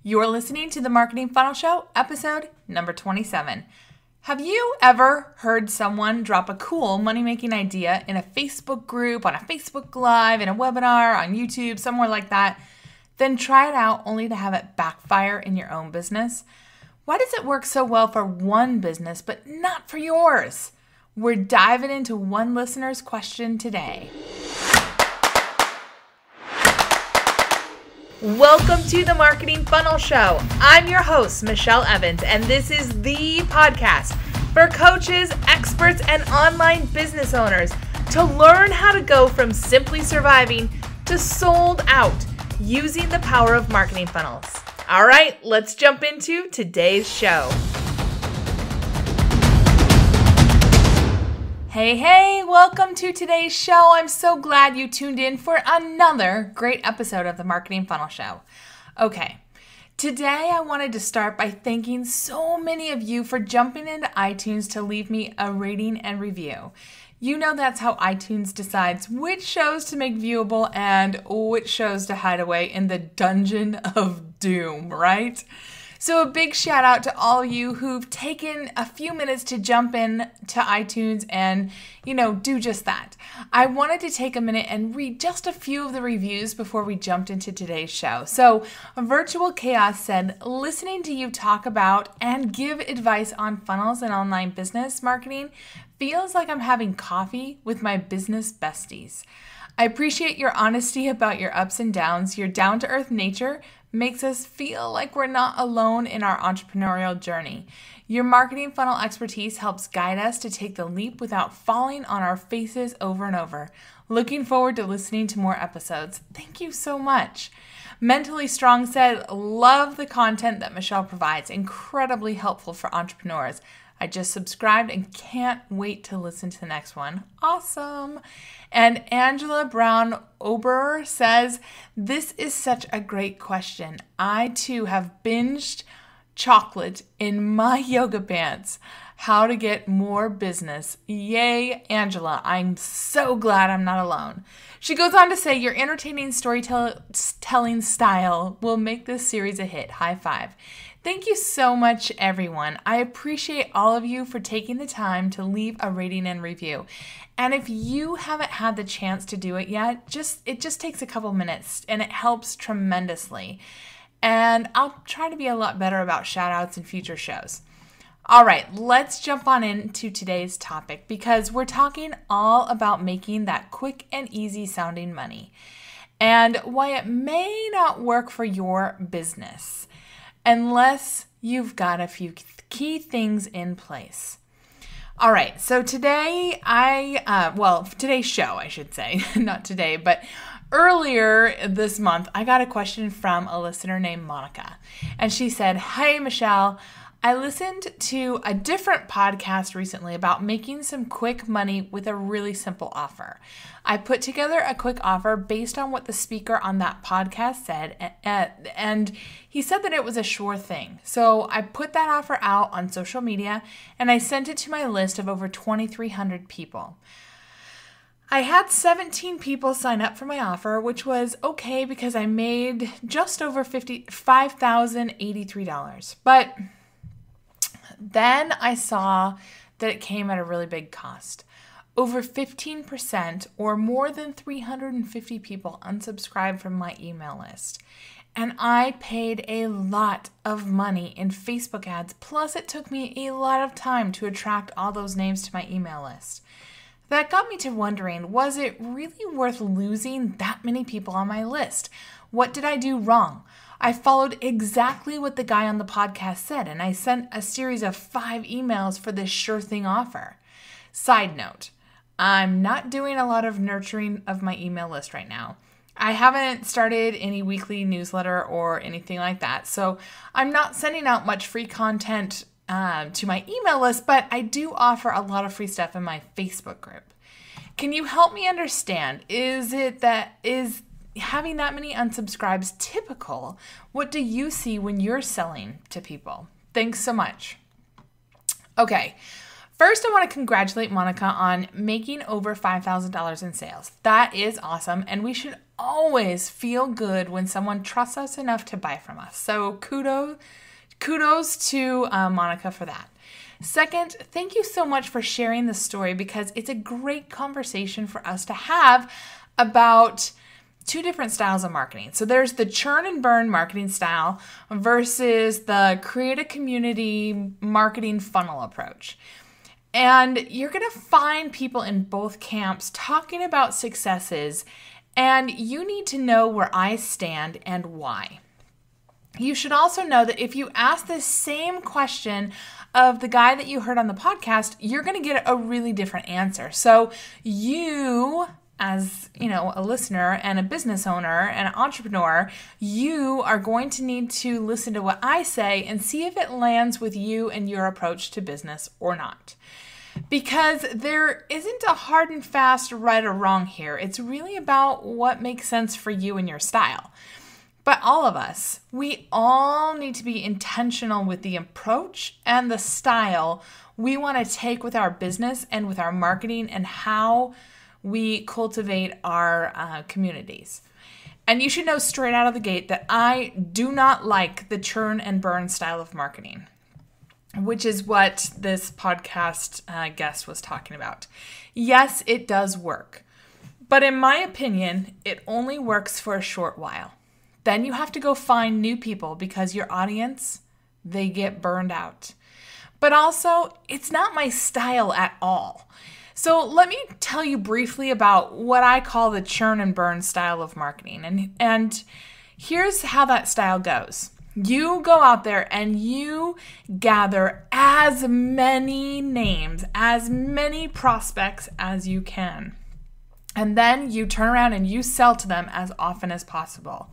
You're listening to the Marketing Funnel Show, episode number 27. Have you ever heard someone drop a cool money-making idea in a Facebook group, on a Facebook Live, in a webinar, on YouTube, somewhere like that, then try it out only to have it backfire in your own business? Why does it work so well for one business but not for yours? We're diving into one listener's question today. Welcome to the Marketing Funnel Show. I'm your host, Michelle Evans, and this is the podcast for coaches, experts, and online business owners to learn how to go from simply surviving to sold out using the power of marketing funnels. All right, let's jump into today's show. Hey, welcome to today's show. I'm so glad you tuned in for another great episode of the Marketing Funnel Show. Okay, today I wanted to start by thanking so many of you for jumping into iTunes to leave me a rating and review. You know that's how iTunes decides which shows to make viewable and which shows to hide away in the dungeon of doom, right? So a big shout out to all of you who've taken a few minutes to jump in to iTunes and, do just that. I wanted to take a minute and read just a few of the reviews before we jumped into today's show. So Virtual Chaos said, listening to you talk about and give advice on funnels and online business marketing feels like I'm having coffee with my business besties. I appreciate your honesty about your ups and downs. Your down-to-earth nature makes us feel like we're not alone in our entrepreneurial journey. Your marketing funnel expertise helps guide us to take the leap without falling on our faces over and over. Looking forward to listening to more episodes. Thank you so much. Mentally Strong said, love the content that Michelle provides. Incredibly helpful for entrepreneurs. I just subscribed and can't wait to listen to the next one. Awesome. And Angela Brown Ober says, this is such a great question. I too have binged chocolate in my yoga pants. How to get more business. Yay, Angela. I'm so glad I'm not alone. She goes on to say, your entertaining storytelling style will make this series a hit. High five. Thank you so much, everyone. I appreciate all of you for taking the time to leave a rating and review. And if you haven't had the chance to do it yet, it just takes a couple minutes and it helps tremendously. And I'll try to be a lot better about shout outs in future shows. All right, let's jump on into today's topic because we're talking all about making that quick and easy sounding money and why it may not work for your business unless you've got a few key things in place. All right, so today today's show, I should say, not today, but earlier this month, I got a question from a listener named Monica, and she said, hey, Michelle, I listened to a different podcast recently about making some quick money with a really simple offer. I put together a quick offer based on what the speaker on that podcast said, and he said that it was a sure thing. So I put that offer out on social media, and I sent it to my list of over 2,300 people. I had 17 people sign up for my offer, which was okay because I made just over $5,083. But then I saw that it came at a really big cost. Over 15% or more than 350 people unsubscribed from my email list. And I paid a lot of money in Facebook ads, plus it took me a lot of time to attract all those names to my email list. That got me to wondering, was it really worth losing that many people on my list? What did I do wrong? I followed exactly what the guy on the podcast said, and I sent a series of 5 emails for this sure thing offer. Side note, I'm not doing a lot of nurturing of my email list right now. I haven't started any weekly newsletter or anything like that, so I'm not sending out much free content to my email list, but I do offer a lot of free stuff in my Facebook group. Can you help me understand? Is having that many unsubscribes typical? What do you see when you're selling to people? Thanks so much. Okay. First, I want to congratulate Monica on making over $5,000 in sales. That is awesome, and we should always feel good when someone trusts us enough to buy from us. So kudos to Monica for that. Second, thank you so much for sharing this story because it's a great conversation for us to have about two different styles of marketing. So there's the churn and burn marketing style versus the create a community marketing funnel approach. And you're going to find people in both camps talking about successes, and you need to know where I stand and why. You should also know that if you ask the same question of the guy that you heard on the podcast, you're going to get a really different answer. So you, as a listener and a business owner and an entrepreneur, you are going to need to listen to what I say and see if it lands with you and your approach to business or not. Because there isn't a hard and fast right or wrong here. It's really about what makes sense for you and your style. But all of us, we all need to be intentional with the approach and the style we want to take with our business and with our marketing and how we cultivate our communities. And you should know straight out of the gate that I do not like the churn and burn style of marketing, which is what this podcast guest was talking about. Yes, it does work. But in my opinion, it only works for a short while. Then you have to go find new people because your audience, they get burned out. But also, it's not my style at all. So let me tell you briefly about what I call the churn and burn style of marketing. And here's how that style goes. You go out there and you gather as many names, as many prospects as you can. And then you turn around and you sell to them as often as possible.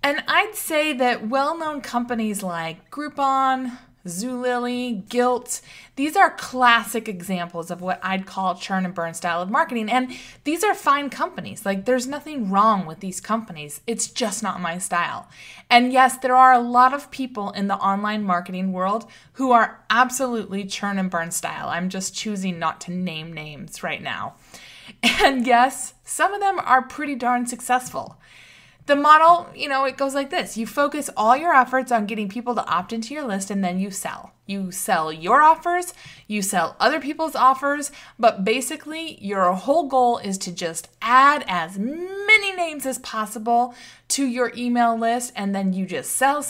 And I'd say that well-known companies like Groupon, Zulily, Gilt, these are classic examples of what I'd call churn and burn style of marketing. And these are fine companies. Like, there's nothing wrong with these companies. It's just not my style. And yes, there are a lot of people in the online marketing world who are absolutely churn and burn style. I'm just choosing not to name names right now. And yes, some of them are pretty darn successful. The model, it goes like this. You focus all your efforts on getting people to opt into your list, and then you sell. You sell your offers, you sell other people's offers, but basically your whole goal is to just add as many names as possible to your email list, and then you just sell.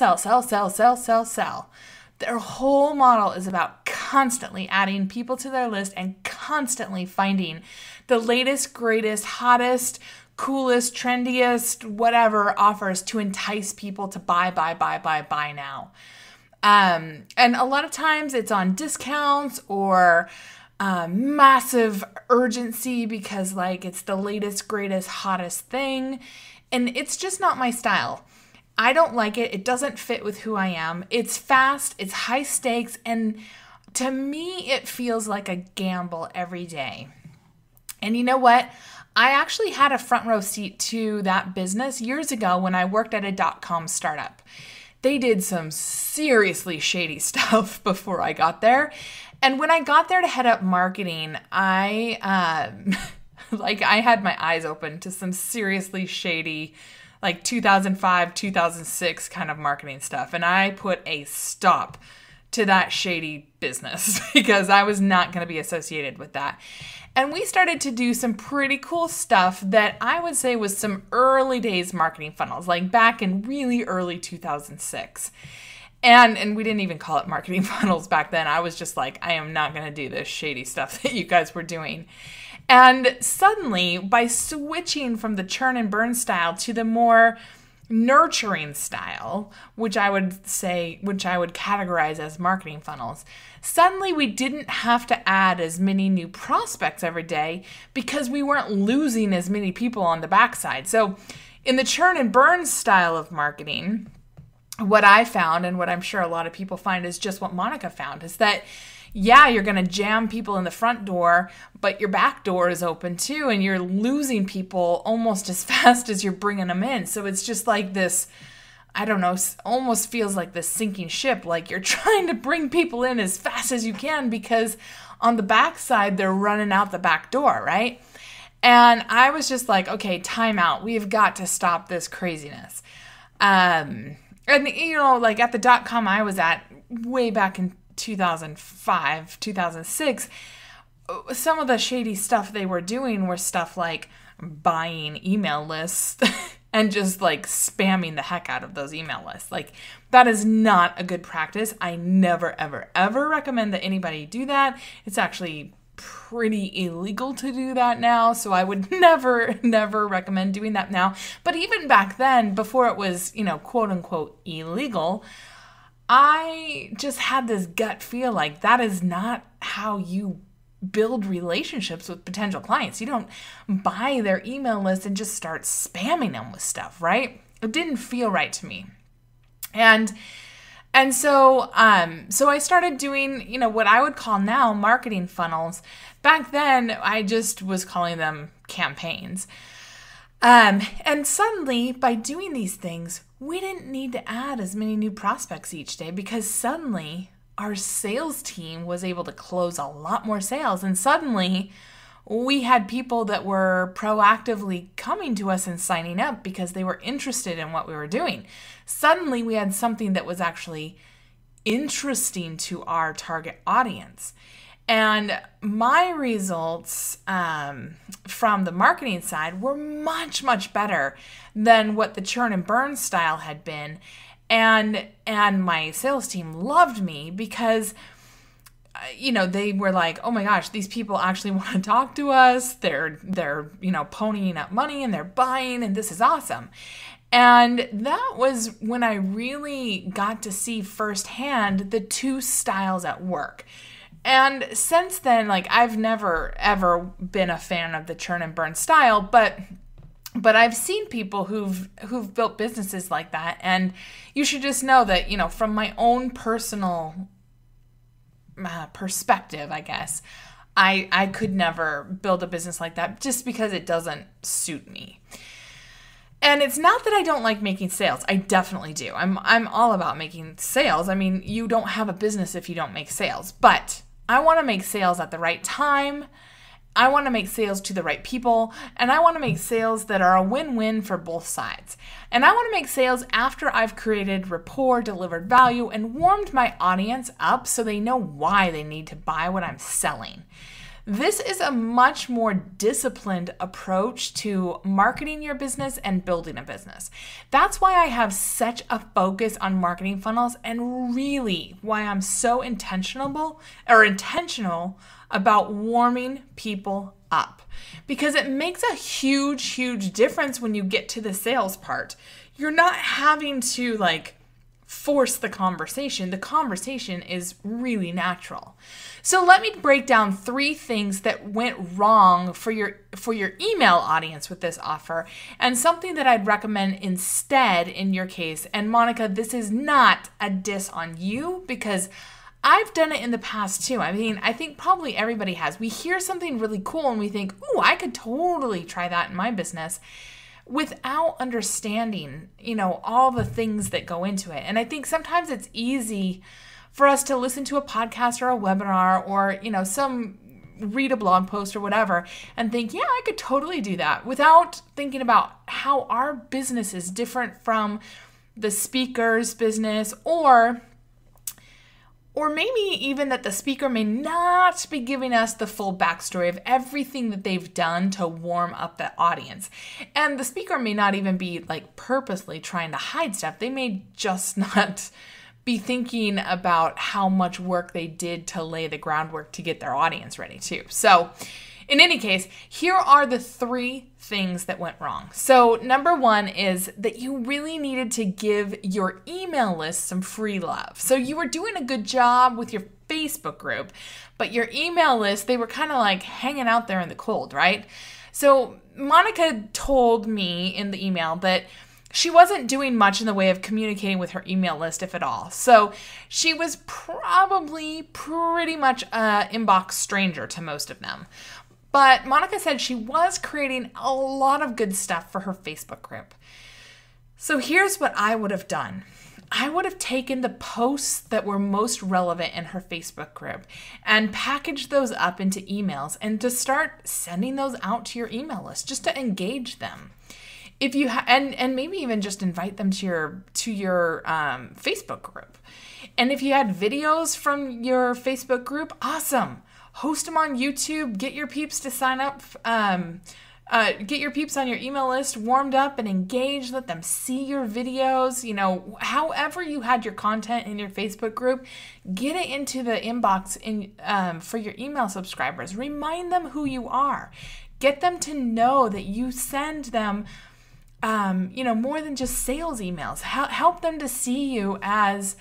Their whole model is about constantly adding people to their list and constantly finding the latest, greatest, hottest, coolest, trendiest, whatever offers to entice people to buy now. And a lot of times it's on discounts or massive urgency because it's the latest, greatest, hottest thing. And it's just not my style. I don't like it. It doesn't fit with who I am. It's fast, it's high stakes, and to me, it feels like a gamble every day. And you know what? I actually had a front row seat to that business years ago when I worked at a .com startup. They did some seriously shady stuff before I got there. And when I got there to head up marketing, I had my eyes open to some seriously shady 2005, 2006 kind of marketing stuff. And I put a stop to that shady business because I was not going to be associated with that. And we started to do some pretty cool stuff that I would say was some early days marketing funnels, back in really early 2006. And we didn't even call it marketing funnels back then. I was just I am not going to do this shady stuff that you guys were doing. And suddenly, by switching from the churn and burn style to the more nurturing style, which I would categorize as marketing funnels, suddenly we didn't have to add as many new prospects every day because we weren't losing as many people on the backside. So in the churn and burn style of marketing, what I found, and what I'm sure a lot of people find is just what Monica found, is that you're going to jam people in the front door, but your back door is open too, and you're losing people almost as fast as you're bringing them in. So it's just this, I don't know, almost feels like this sinking ship. You're trying to bring people in as fast as you can because on the backside, they're running out the back door, right? And I was just like, okay, time out. We've got to stop this craziness. And, like at the .com I was at way back in 2005, 2006, some of the shady stuff they were doing were stuff like buying email lists and just like spamming the heck out of those email lists. Like, that is not a good practice. I never, ever, ever recommend that anybody do that. It's actually pretty illegal to do that now, so I would never, never recommend doing that now. But even back then, before it was, quote unquote illegal, I just had this gut feel like that is not how you build relationships with potential clients. You don't buy their email list and just start spamming them with stuff, right? It didn't feel right to me. And so I started doing, what I would call now marketing funnels. Back then, I just was calling them campaigns. And suddenly, by doing these things, we didn't need to add as many new prospects each day, because suddenly our sales team was able to close a lot more sales. And suddenly we had people that were proactively coming to us and signing up because they were interested in what we were doing. Suddenly we had something that was actually interesting to our target audience. And my results from the marketing side were much, much better than what the churn and burn style had been. And my sales team loved me because, they were like, oh my gosh, these people actually want to talk to us. They're ponying up money and they're buying, and this is awesome. And that was when I really got to see firsthand the two styles at work. And since then, I've never, ever been a fan of the churn and burn style, but I've seen people who've built businesses like that. And you should just know that, from my own personal perspective, I guess, I could never build a business like that just because it doesn't suit me. And it's not that I don't like making sales. I definitely do. I'm all about making sales. I mean, you don't have a business if you don't make sales. But I want to make sales at the right time. I want to make sales to the right people, and I want to make sales that are a win-win for both sides. And I want to make sales after I've created rapport, delivered value, and warmed my audience up so they know why they need to buy what I'm selling. This is a much more disciplined approach to marketing your business and building a business. That's why I have such a focus on marketing funnels, and really why I'm so intentional about warming people up, because it makes a huge, huge difference when you get to the sales part. You're not having to force the conversation. The conversation is really natural. So let me break down 3 things that went wrong for your email audience with this offer, and something that I'd recommend instead in your case. And Monica, this is not a diss on you, because I've done it in the past too. I mean, I think probably everybody has. We hear something really cool and we think, "Ooh, I could totally try that in my business," without understanding, all the things that go into it. And I think sometimes it's easy for us to listen to a podcast or a webinar or, read a blog post or whatever and think, yeah, I could totally do that, without thinking about how our business is different from the speaker's business, or maybe even that the speaker may not be giving us the full backstory of everything that they've done to warm up the audience. And the speaker may not even be purposely trying to hide stuff. They may just not be thinking about how much work they did to lay the groundwork to get their audience ready too. So in any case, here are the 3 things that went wrong. So number 1 is that you really needed to give your email list some free love. So you were doing a good job with your Facebook group, but your email list, they were kind of hanging out there in the cold, right? So Monica told me in the email that she wasn't doing much in the way of communicating with her email list, if at all. So she was probably pretty much an inbox stranger to most of them. But Monica said she was creating a lot of good stuff for her Facebook group. So here's what I would have done. I would have taken the posts that were most relevant in her Facebook group and packaged those up into emails and to start sending those out to your email list just to engage them. If you and maybe even just invite them to your Facebook group. And if you had videos from your Facebook group, awesome. Host them on YouTube. Get your peeps to sign up. Get your peeps on your email list warmed up and engaged. Let them see your videos. You know, however you had your content in your Facebook group, get it into the inbox for your email subscribers. Remind them who you are. Get them to know that you send them more than just sales emails. Help them to see you as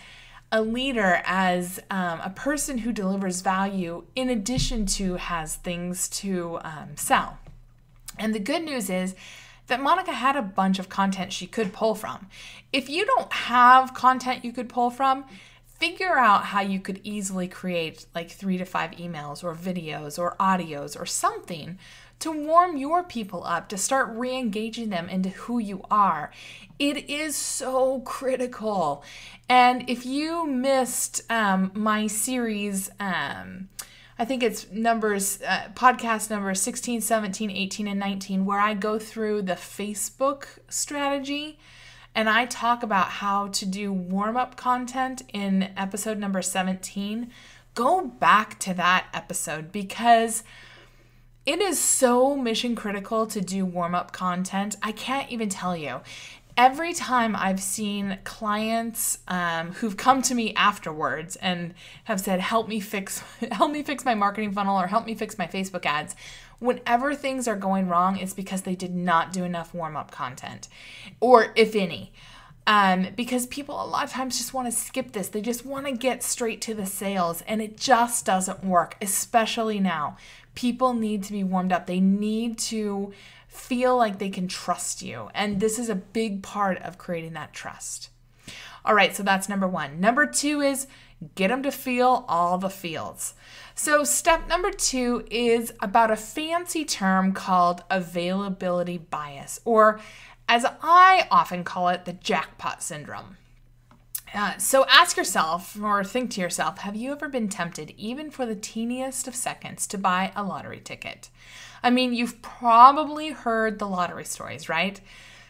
a leader, as a person who delivers value in addition to has things to sell. And the good news is that Monica had a bunch of content she could pull from. If you don't have content you could pull from, figure out how you could easily create like 3 to 5 emails or videos or audios or something to warm your people up, to start re-engaging them into who you are. It is so critical. And if you missed my series, I think it's podcast numbers 16, 17, 18, and 19, where I go through the Facebook strategy and I talk about how to do warm-up content in episode number 17. Go back to that episode because it is so mission critical to do warm-up content. I can't even tell you. Every time I've seen clients who've come to me afterwards and have said, help me fix my marketing funnel or help me fix my Facebook ads, whenever things are going wrong, it's because they did not do enough warm-up content, or if any. Because people a lot of times just want to skip this. They just want to get straight to the sales, and it just doesn't work, especially now. People need to be warmed up. They need to feel like they can trust you. And this is a big part of creating that trust. All right, so that's number 1. Number 2 is get them to feel all the feels. So step number 2 is about a fancy term called availability bias, or as I often call it, the jackpot syndrome. So ask yourself or think to yourself, have you ever been tempted, even for the teeniest of seconds, to buy a lottery ticket? I mean, you've probably heard the lottery stories, right?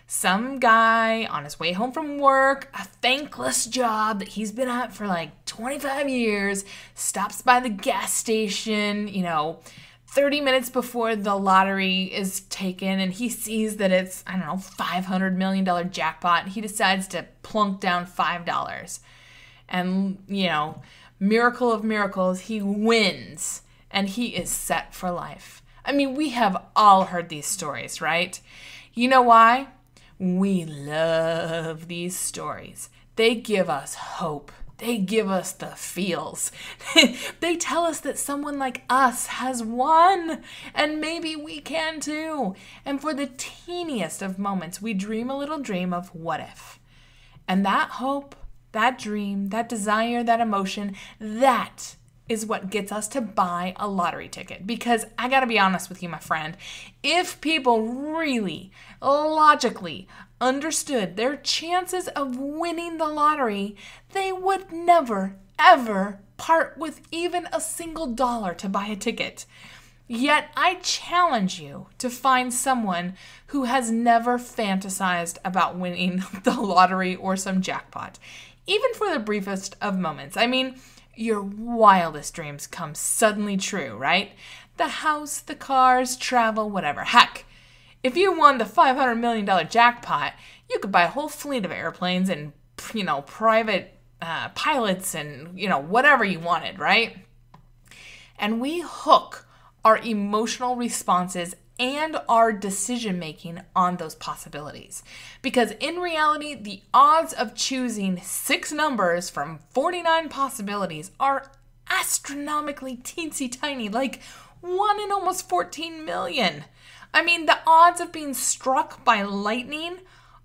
Some guy on his way home from work, a thankless job that he's been at for like 25 years, stops by the gas station, 30 minutes before the lottery is taken, and he sees that it's, $500 million jackpot, and he decides to plunk down $5. And, miracle of miracles, he wins, and he is set for life. I mean, we have all heard these stories, right? You know why? We love these stories. They give us hope. They give us the feels. They tell us that someone like us has won, and maybe we can too. And for the teeniest of moments, we dream a little dream of what if. And that hope, that dream, that desire, that emotion, that is what gets us to buy a lottery ticket. Because I gotta be honest with you, my friend, if people really logically understood their chances of winning the lottery, they would never, ever part with even a single dollar to buy a ticket. Yet I challenge you to find someone who has never fantasized about winning the lottery or some jackpot, even for the briefest of moments. I mean, your wildest dreams come suddenly true, right? The house, the cars, travel, whatever. Heck, if you won the $500 million jackpot, you could buy a whole fleet of airplanes and, private pilots and, whatever you wanted, right? And we hook our emotional responses and our decision-making on those possibilities. Because in reality, the odds of choosing 6 numbers from 49 possibilities are astronomically teensy tiny, like 1 in almost 14 million. I mean, the odds of being struck by lightning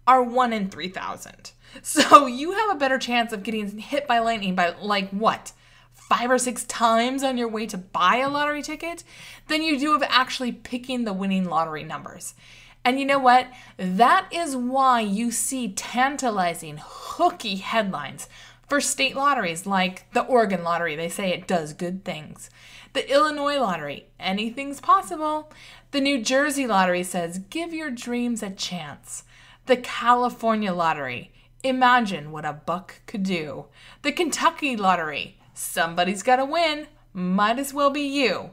are 1 in 3,000. So you have a better chance of getting hit by lightning by 5 or 6 times on your way to buy a lottery ticket than you do of actually picking the winning lottery numbers. And you know what? That is why you see tantalizing, hooky headlines for state lotteries like the Oregon lottery. They say it does good things. The Illinois lottery, anything's possible. The New Jersey lottery says, give your dreams a chance. The California lottery, imagine what a buck could do. The Kentucky lottery, somebody's got to win, might as well be you.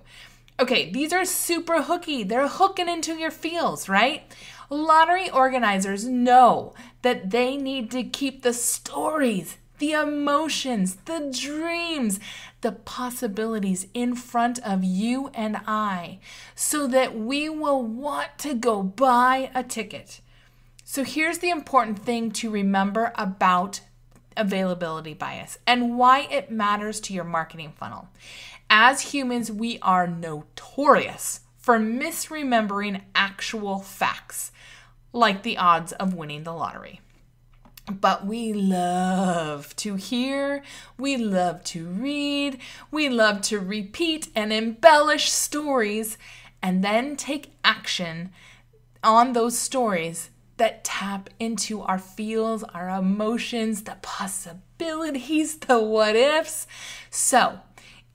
Okay, these are super hooky. They're hooking into your feels, right? Lottery organizers know that they need to keep the stories, the emotions, the dreams, the possibilities in front of you and I so that we will want to go buy a ticket. So here's the important thing to remember about availability bias and why it matters to your marketing funnel. As humans, we are notorious for misremembering actual facts, like the odds of winning the lottery. But we love to hear, we love to read, we love to repeat and embellish stories, and then take action on those stories that tap into our feels, our emotions, the possibilities, the what ifs. So,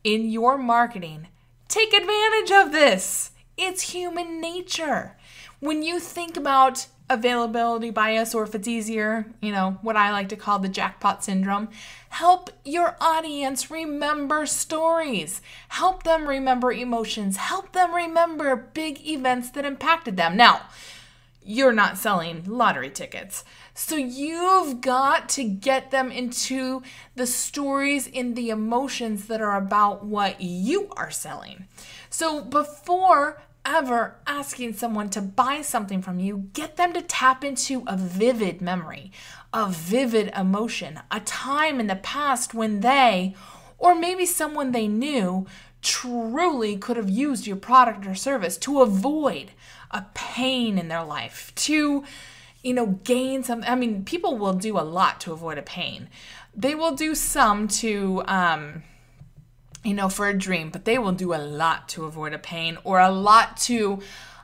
in your marketing, take advantage of this. It's human nature. When you think about availability bias, or if it's easier, what I like to call the jackpot syndrome, help your audience remember stories. Help them remember emotions. Help them remember big events that impacted them. Now, you're not selling lottery tickets. So you've got to get them into the stories, in the emotions that are about what you are selling. So before ever asking someone to buy something from you, get them to tap into a vivid memory, a vivid emotion, a time in the past when they, or maybe someone they knew, truly could have used your product or service to avoid a pain in their life, to gain some. I mean, people will do a lot to avoid a pain. They will do some to for a dream, but they will do a lot to avoid a pain, or a lot to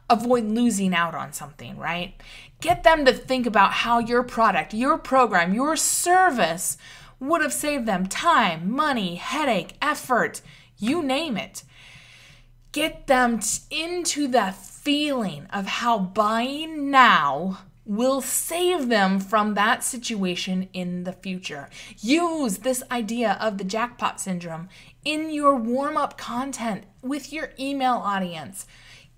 avoid losing out on something, right? Get them to think about how your product, your program, your service would have saved them time, money, headache, effort, you name it. Get them into the feeling of how buying now will save them from that situation in the future. Use this idea of the jackpot syndrome in your warm-up content with your email audience,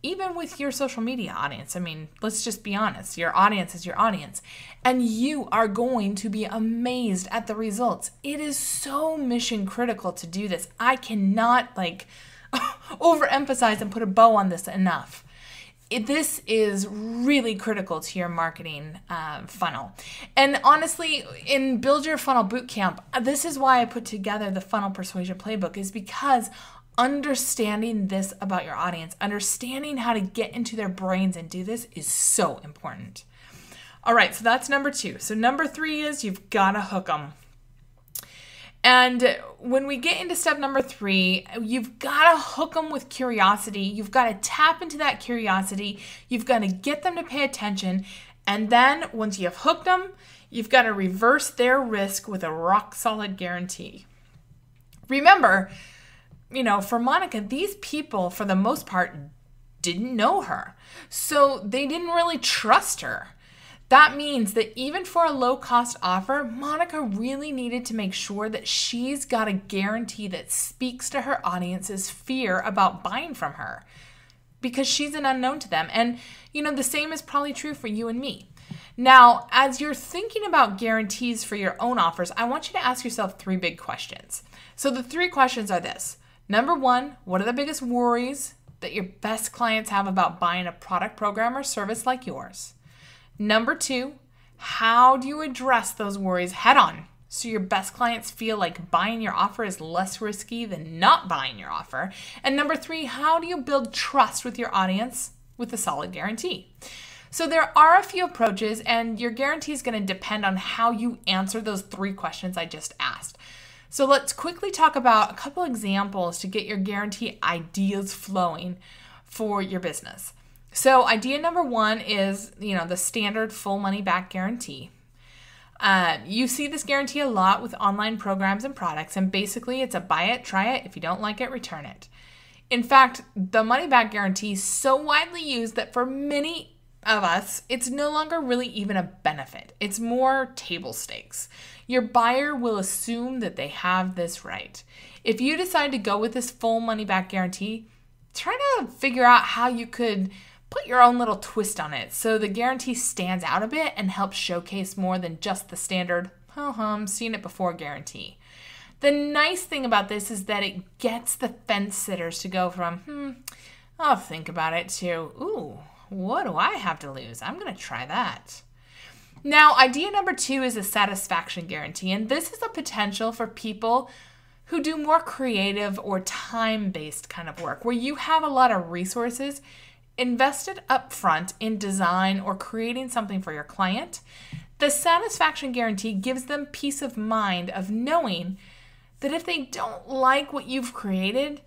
even with your social media audience. I mean, let's just be honest. Your audience is your audience, and you are going to be amazed at the results. It is so mission critical to do this. I cannot overemphasize and put a bow on this enough. This is really critical to your marketing funnel. And honestly, in Build Your Funnel Bootcamp, this is why I put together the Funnel Persuasion Playbook, is because understanding this about your audience, understanding how to get into their brains and do this is so important. All right, so that's number 2. So number 3 is you've got to hook them. And when we get into step number 3, you've got to hook them with curiosity. You've got to tap into that curiosity. You've got to get them to pay attention. And then once you have hooked them, you've got to reverse their risk with a rock solid guarantee. Remember, for Monica, these people, for the most part, didn't know her. So they didn't really trust her. That means that even for a low-cost offer, Monica really needed to make sure that she's got a guarantee that speaks to her audience's fear about buying from her, because she's an unknown to them. And, the same is probably true for you and me. Now, as you're thinking about guarantees for your own offers, I want you to ask yourself 3 big questions. So the 3 questions are this. Number 1, what are the biggest worries that your best clients have about buying a product, program, or service like yours? Number 2, how do you address those worries head on so your best clients feel like buying your offer is less risky than not buying your offer? And number 3, how do you build trust with your audience with a solid guarantee? So there are a few approaches, and your guarantee is going to depend on how you answer those 3 questions I just asked. So let's quickly talk about a couple examples to get your guarantee ideas flowing for your business. So idea number one is, the standard full money back guarantee. You see this guarantee a lot with online programs and products, and basically it's a buy it, try it. If you don't like it, return it. In fact, the money back guarantee is so widely used that for many of us, it's no longer really even a benefit. It's more table stakes. Your buyer will assume that they have this right. If you decide to go with this full money back guarantee, try to figure out how you could put your own little twist on it so the guarantee stands out a bit and helps showcase more than just the standard, seen it before guarantee. The nice thing about this is that it gets the fence sitters to go from, I'll think about it, to, ooh, what do I have to lose? I'm going to try that. Now, idea number two is a satisfaction guarantee, and this is a potential for people who do more creative or time-based kind of work, where you have a lot of resources invested up front in design or creating something for your client. The satisfaction guarantee gives them peace of mind of knowing that if they don't like what you've created,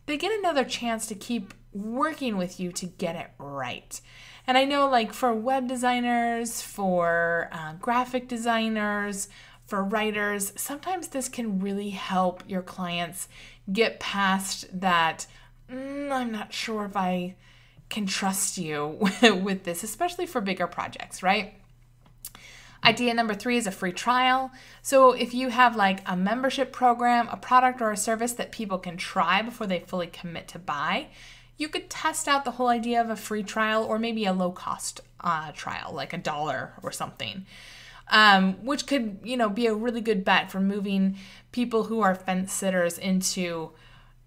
they get another chance to keep working with you to get it right. And I know, like, for web designers, for graphic designers, for writers, sometimes this can really help your clients get past that, I'm not sure if I can trust you with this, especially for bigger projects, right? Idea number three is a free trial. So if you have like a membership program, a product or a service that people can try before they fully commit to buy, you could test out the whole idea of a free trial or maybe a low cost trial, like $1 or something, which could, be a really good bet for moving people who are fence sitters into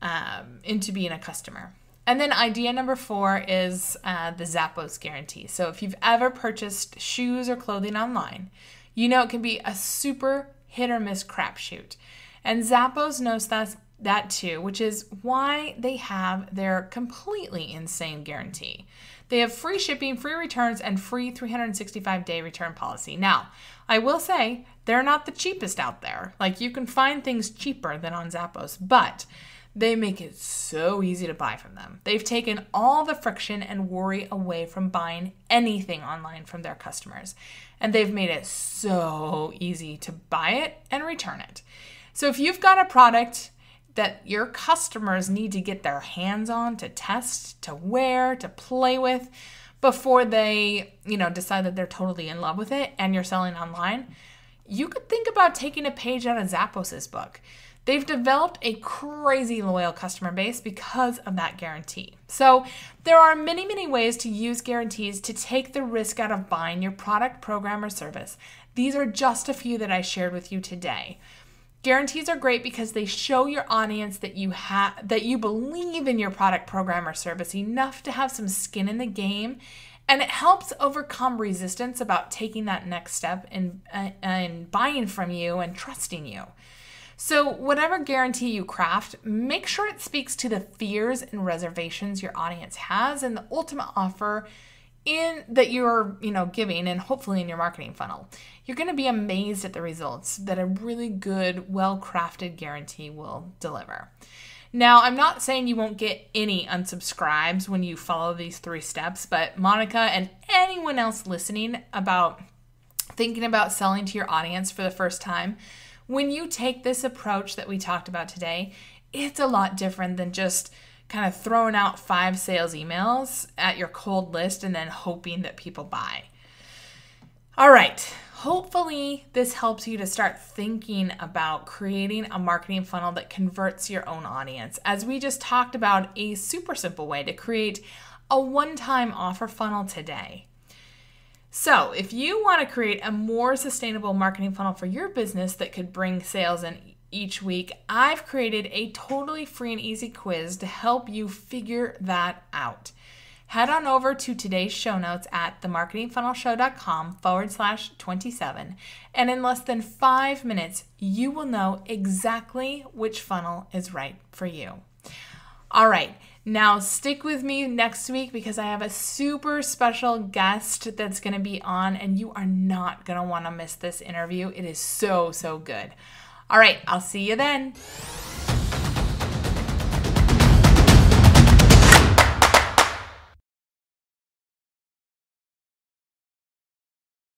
being a customer. And then idea number four is the Zappos guarantee. So if you've ever purchased shoes or clothing online, it can be a super hit or miss crapshoot. And Zappos knows that too, which is why they have their completely insane guarantee. They have free shipping, free returns, and free 365-day return policy. Now, I will say they're not the cheapest out there. Like, you can find things cheaper than on Zappos, but they make it so easy to buy from them. They've taken all the friction and worry away from buying anything online from their customers. And they've made it so easy to buy it and return it. So if you've got a product that your customers need to get their hands on, to test, to wear, to play with before they, decide that they're totally in love with it and you're selling online, you could think about taking a page out of Zappos' book. They've developed a crazy loyal customer base because of that guarantee. So there are many, many ways to use guarantees to take the risk out of buying your product, program, or service. These are just a few that I shared with you today. Guarantees are great because they show your audience that you believe in your product, program, or service enough to have some skin in the game, and it helps overcome resistance about taking that next step in buying from you and trusting you. So whatever guarantee you craft, make sure it speaks to the fears and reservations your audience has and the ultimate offer that you're, giving, and hopefully in your marketing funnel. You're going to be amazed at the results that a really good, well-crafted guarantee will deliver. Now, I'm not saying you won't get any unsubscribes when you follow these 3 steps, but Monica and anyone else listening about thinking about selling to your audience for the first time, when you take this approach that we talked about today, it's a lot different than just kind of throwing out 5 sales emails at your cold list and then hoping that people buy. All right. Hopefully this helps you to start thinking about creating a marketing funnel that converts your own audience. As we just talked about, a super simple way to create a one-time offer funnel today. So if you want to create a more sustainable marketing funnel for your business that could bring sales in each week, I've created a totally free and easy quiz to help you figure that out. Head on over to today's show notes at themarketingfunnelshow.com/27, and in less than 5 minutes, you will know exactly which funnel is right for you. All right. Now stick with me next week because I have a super special guest that's going to be on, and you are not going to want to miss this interview. It is so, so good. All right, I'll see you then.